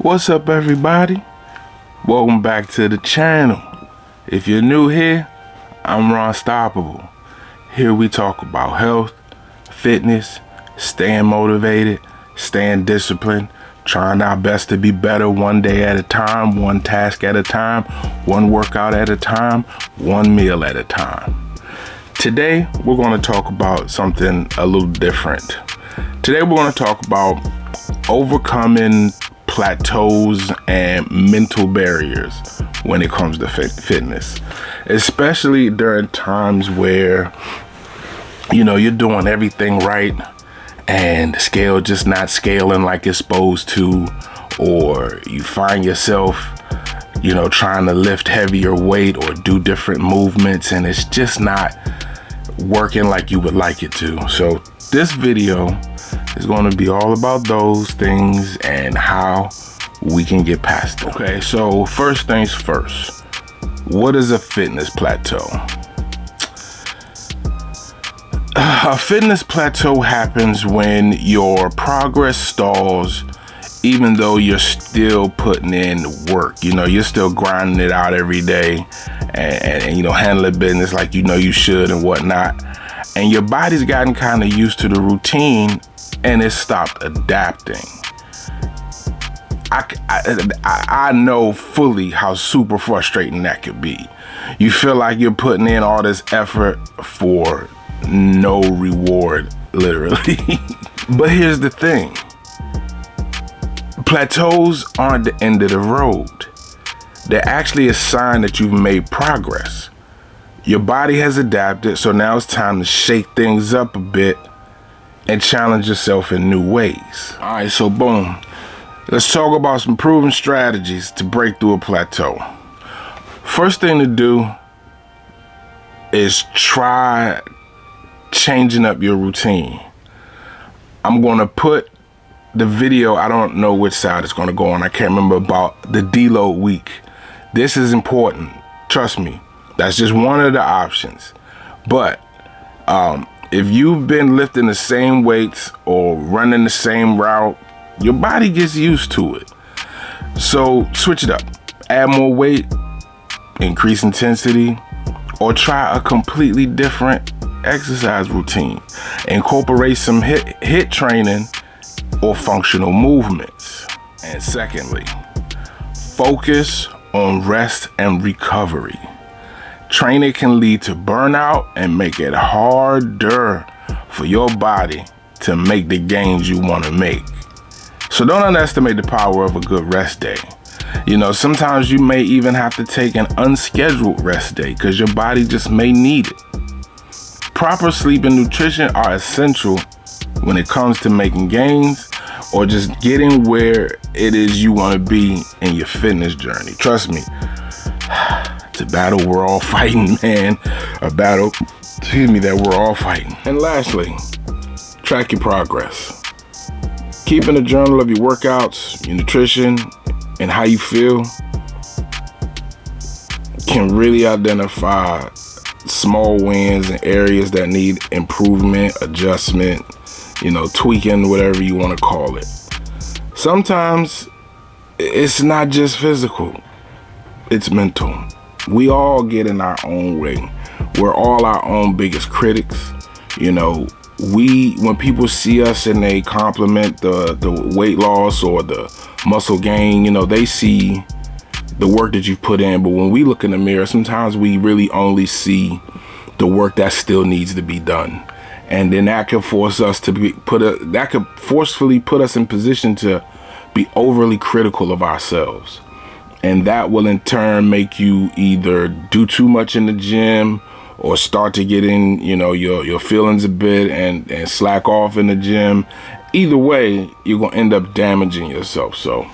What's up, everybody? Welcome back to the channel. If you're new here, I'm Unstoppable. Here we talk about health, fitness, staying motivated, staying disciplined, trying our best to be better one day at a time, one task at a time, one workout at a time, one meal at a time. Today, we're going to talk about something a little different. Today, we're going to talk about overcoming plateaus and mental barriers when it comes to fitness, especially during times where you're doing everything right and the scale just not scaling like it's supposed to, or you find yourself trying to lift heavier weight or do different movements and it's just not working like you would like it to. So this video is going to be all about those things and how we can get past them. Okay, so first things first, what is a fitness plateau? A fitness plateau happens when your progress stalls, even though you're still putting in work. You're still grinding it out every day and handling business like you should and whatnot. And your body's gotten kind of used to the routine and it stopped adapting. I know fully how super frustrating that could be. You feel like you're putting in all this effort for no reward, literally. But here's the thing. Plateaus aren't the end of the road. They're actually a sign that you've made progress. Your body has adapted, so now it's time to shake things up a bit and challenge yourself in new ways. All right, so boom. Let's talk about some proven strategies to break through a plateau. First thing to do is try changing up your routine. I'm going to put the video, I don't know which side it's going to go on. I can't remember, about the deload week. This is important. Trust me. That's just one of the options. But if you've been lifting the same weights or running the same route, your body gets used to it. So switch it up. Add more weight, increase intensity, or try a completely different exercise routine. Incorporate some hit training or functional movements. And secondly, focus on rest and recovery. Training can lead to burnout and make it harder for your body to make the gains you want to make. So don't underestimate the power of a good rest day. Sometimes you may even have to take an unscheduled rest day because your body just may need it. Proper sleep and nutrition are essential when it comes to making gains or just getting where it is you want to be in your fitness journey. Trust me. It's a battle we're all fighting, man. A battle, that we're all fighting. And lastly, track your progress. Keeping a journal of your workouts, your nutrition, and how you feel can really identify small wins and areas that need improvement, adjustment, tweaking, whatever you want to call it. Sometimes it's not just physical, it's mental. We all get in our own way. We're all our own biggest critics. When people see us and they compliment the weight loss or the muscle gain, they see the work that you've put in. But when we look in the mirror, sometimes we really only see the work that still needs to be done. And then that could force us to that could forcefully put us in position to be overly critical of ourselves. And that will in turn make you either do too much in the gym or start to get in, your feelings a bit and slack off in the gym. Either way, you're gonna end up damaging yourself. So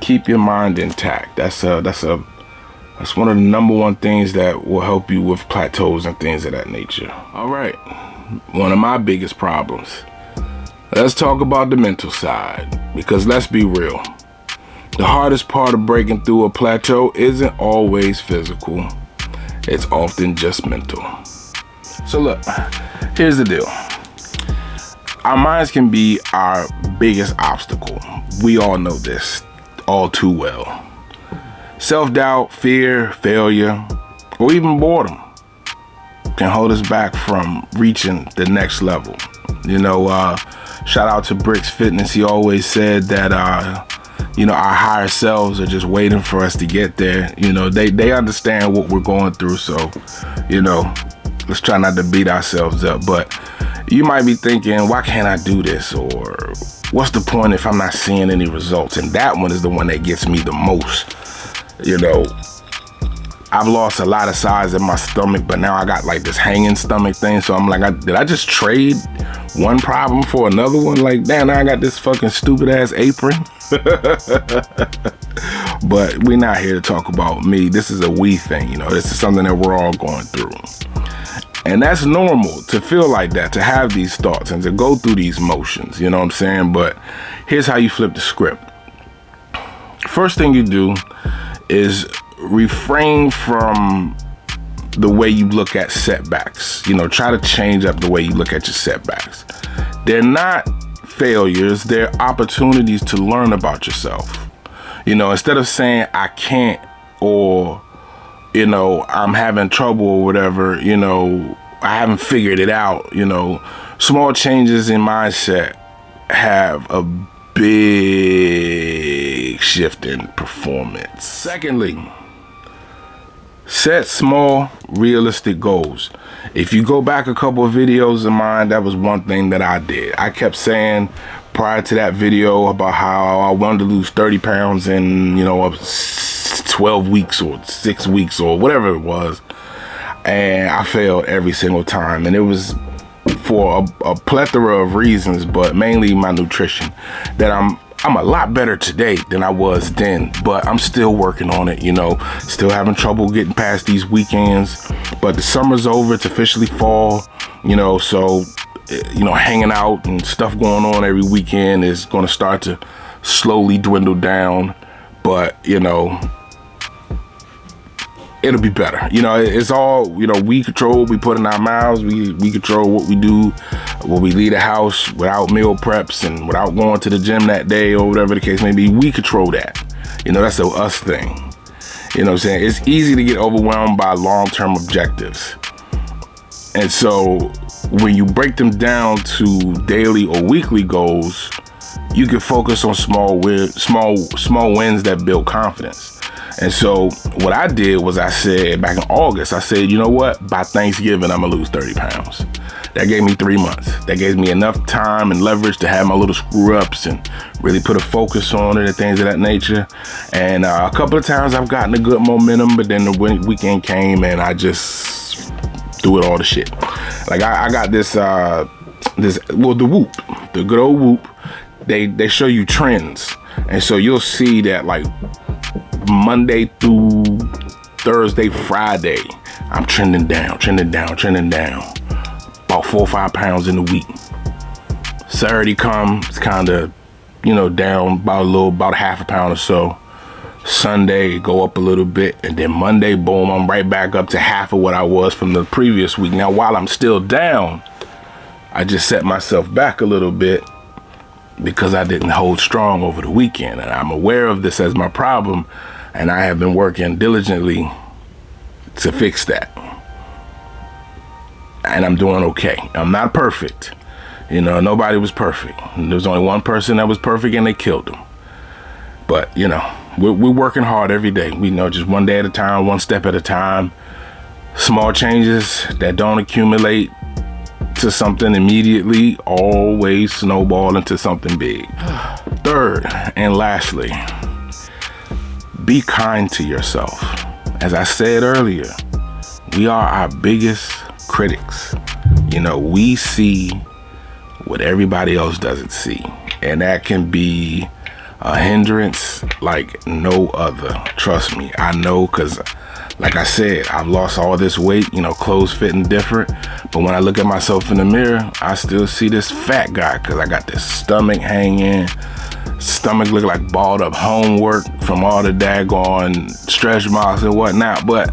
keep your mind intact. That's one of the number one things that will help you with plateaus and things of that nature. All right, one of my biggest problems. Let's talk about the mental side, because let's be real. The hardest part of breaking through a plateau isn't always physical. It's often just mental. So look, here's the deal. Our minds can be our biggest obstacle. We all know this. all too well. Self-doubt, fear, failure, or even boredom can hold us back from reaching the next level. You know, shout out to Bricks Fitness. He always said that, you know, our higher selves are just waiting for us to get there. You know, they understand what we're going through. So, you know, let's try not to beat ourselves up. But you might be thinking, why can't I do this? Or what's the point if I'm not seeing any results? And that one is the one that gets me the most. You know, I've lost a lot of size in my stomach, but now I got like this hanging stomach thing. So I'm like, did I just trade one problem for another one? Like, damn, now I got this fucking stupid ass apron. But we're not here to talk about me. This is a we thing, you know. This is something that we're all going through. And that's normal to feel like that, to have these thoughts and to go through these motions, you know what I'm saying? But here's how you flip the script. First thing you do is refrain from the way you look at setbacks. You know, try to change up the way you look at your setbacks. They're not failures, they're opportunities to learn about yourself. You know, instead of saying I can't, or, you know, I'm having trouble or whatever, you know, I haven't figured it out, you know, small changes in mindset have a big shift in performance. Secondly, set small, realistic goals. If you go back a couple of videos of mine, that was one thing that I did. I kept saying prior to that video about how I wanted to lose 30 pounds in, you know, 12 weeks or 6 weeks or whatever it was. And I failed every single time. And it was for a plethora of reasons, but mainly my nutrition. That I'm a lot better today than I was then, but I'm still working on it, you know, still having trouble getting past these weekends. But the summer's over, it's officially fall, you know, so, you know, hanging out and stuff going on every weekend is going to start to slowly dwindle down. But, you know, it'll be better. You know, it's all, you know, we control what we put in our mouths. We control what we do when we leave the house without meal preps and without going to the gym that day or whatever the case may be. We control that. You know, that's a us thing. You know what I'm saying? It's easy to get overwhelmed by long-term objectives. And so when you break them down to daily or weekly goals, you can focus on small wins that build confidence. And so what I did was I said back in August, I said, you know what? By Thanksgiving, I'm going to lose 30 pounds. That gave me 3 months. That gave me enough time and leverage to have my little screw ups and really put a focus on it and things of that nature. And a couple of times I've gotten a good momentum, but then the weekend came and I just threw it all to shit. Like I got the Whoop, the good old Whoop. They show you trends. And so you'll see that like Monday through Thursday, Friday, I'm trending down. About 4 or 5 pounds in a week. Saturday comes, kind of, you know, down about half a pound or so. Sunday, go up a little bit. And then Monday, boom, I'm right back up to half of what I was from the previous week. Now, while I'm still down, I just set myself back a little bit because I didn't hold strong over the weekend. And I'm aware of this as my problem. And I have been working diligently to fix that. And I'm doing okay. I'm not perfect. You know, nobody was perfect. There was only one person that was perfect and they killed him. But, you know, we're working hard every day. We know, just one day at a time, one step at a time. Small changes that don't accumulate to something immediately always snowball into something big. Third and lastly, be kind to yourself. As I said earlier, we are our biggest critics. You know, we see what everybody else doesn't see. And that can be a hindrance like no other. Trust me, I know, because like I said, I've lost all this weight, you know, clothes fitting different. But when I look at myself in the mirror, I still see this fat guy because I got this stomach hanging. Stomach look like balled up homework from all the daggone stretch marks and whatnot. But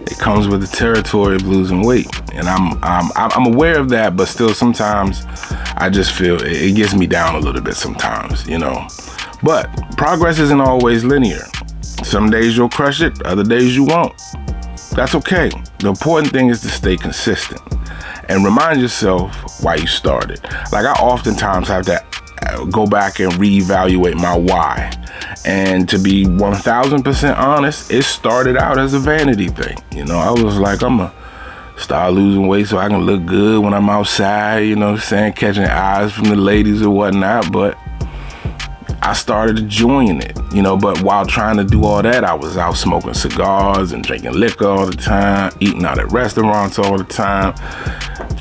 it comes with the territory of losing weight. And I'm aware of that, but still sometimes I just feel it gets me down a little bit sometimes, you know. But Progress isn't always linear. Some days you'll crush it, other days you won't. That's okay. The important thing is to stay consistent and remind yourself why you started. Like, I oftentimes have to go back and reevaluate my why. And to be 1000% honest, it started out as a vanity thing. You know, I was like, I'm gonna start losing weight so I can look good when I'm outside, you know what I'm saying, catching eyes from the ladies or whatnot. But I started enjoying it, you know, but while trying to do all that, I was out smoking cigars and drinking liquor all the time, eating out at restaurants all the time,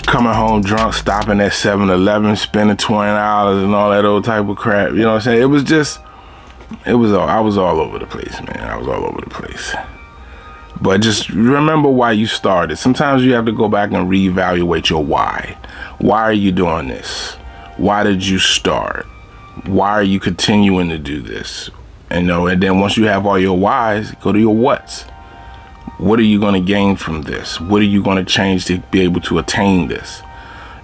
coming home drunk, stopping at 7-Eleven, spending $20 and all that old type of crap. You know what I'm saying? I was all over the place, man. I was all over the place. But just remember why you started. Sometimes you have to go back and reevaluate your why. Why are you doing this? Why did you start? Why are you continuing to do this? You know, and then once you have all your whys, go to your whats. What are you going to gain from this? What are you going to change to be able to attain this?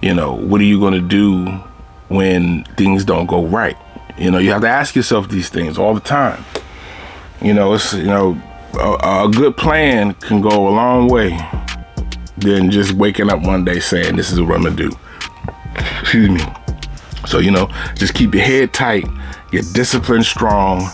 You know, what are you going to do when things don't go right? You know, you have to ask yourself these things all the time. You know, it's, you know, a good plan can go a long way than just waking up one day saying, this is what I'm going to do. Excuse me. So, you know, just keep your head tight, get disciplined strong,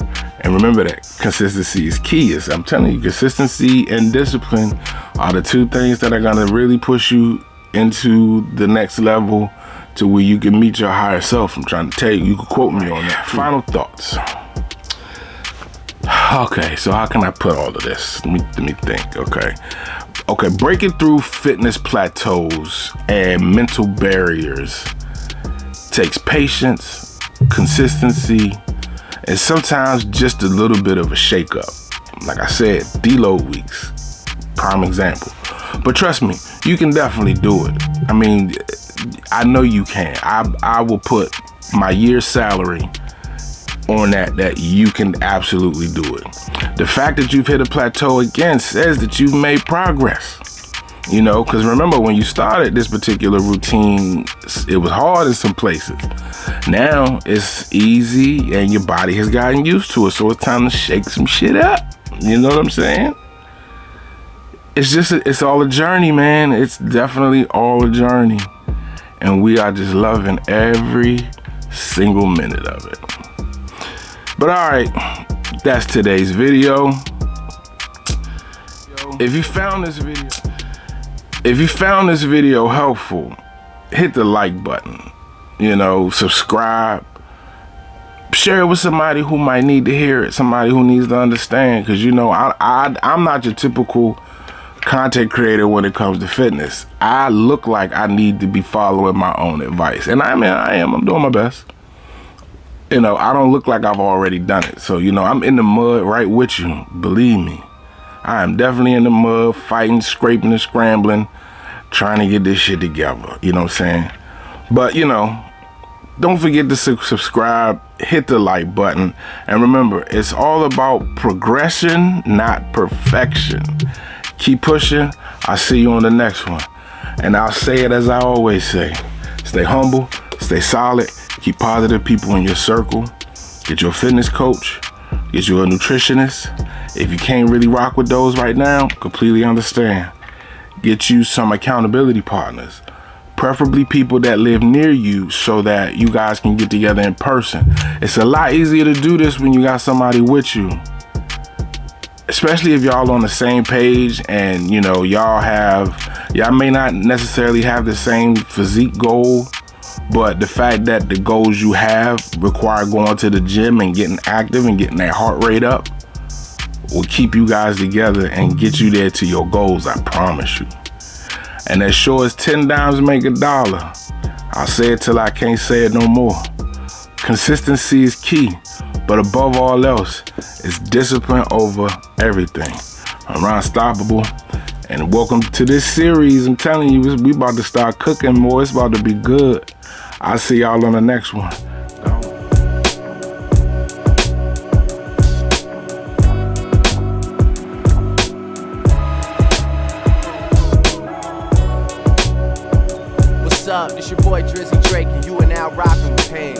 and remember that consistency is key. I'm telling you, consistency and discipline are the two things that are going to really push you into the next level to where you can meet your higher self. I'm trying to tell you, you can quote me on that. Final thoughts. Okay, so how can I put all of this? Let me think, Okay, breaking through fitness plateaus and mental barriers takes patience, consistency, and sometimes just a little bit of a shake-up. Like I said, deload weeks, prime example. But trust me, you can definitely do it. I mean, I know you can. I will put my year's salary on that you can absolutely do it. The fact that you've hit a plateau again says that you've made progress. You know, because remember when you started this particular routine, it was hard in some places. Now it's easy and your body has gotten used to it. So it's time to shake some shit up. You know what I'm saying? It's all a journey, man. It's definitely all a journey. And we are just loving every single minute of it. But all right, that's today's video. If you found this video helpful, hit the like button, you know, subscribe, share it with somebody who might need to hear it, somebody who needs to understand, because, you know, I'm not your typical content creator when it comes to fitness. I look like I need to be following my own advice, and I am. I'm doing my best. You know, I don't look like I've already done it. So, you know, I'm in the mud right with you. Believe me. I am definitely in the mud, fighting, scraping, and scrambling, trying to get this shit together. You know what I'm saying? But, you know, don't forget to subscribe, hit the like button. And remember, it's all about progression, not perfection. Keep pushing. I'll see you on the next one. And I'll say it as I always say. Stay humble, stay solid, keep positive people in your circle. Get your fitness coach, get you a nutritionist. If you can't really rock with those right now, completely understand. Get you some accountability partners, preferably people that live near you so that you guys can get together in person. It's a lot easier to do this when you got somebody with you, especially if y'all on the same page and, you know, y'all may not necessarily have the same physique goal, but the fact that the goals you have require going to the gym and getting active and getting that heart rate up will keep you guys together and get you there to your goals, I promise you. And as sure as 10 dimes make a dollar, I'll say it till I can't say it no more. Consistency is key, but above all else, it's discipline over everything. I'm Unstoppable, and welcome to this series. I'm telling you, we about to start cooking more. It's about to be good. I'll see y'all on the next one. What's up? This your boy Drizzy Drake, and you are now rocking with him.